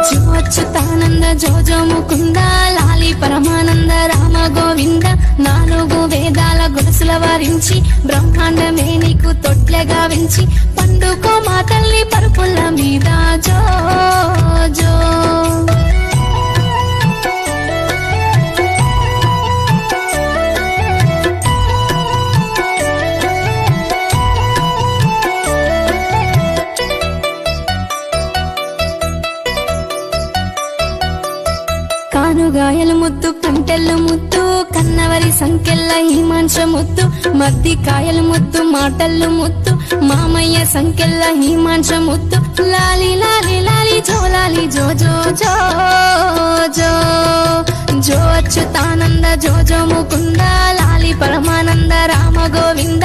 జో అచ్యుతానంద జో జో ముకుంద లాలి పరమానంద రామ గోవింద నాలుగు వేదాల గొలుసుల వారించి బ్రహ్మాండమే నీకు తొట్లెగా వించి పండుకో మా తల్లి పరుపుల మీద జో జో కానుగాయల ముద్దు కంటెల్ల ముద్దు కన్నవరి సంకెళ్ళ ఈ మాంస ముద్దు మద్ది కాయల ముద్దు మాటల్లు ముద్దు మామయ్య సంకెళ్ళ ఈ మాంస ముద్దు లాలి లాలి లాలి జో లాలి జో జో జో జో జో అచ్యుతానంద జో జో ముకుంద లాలి పరమానంద రామ గోవింద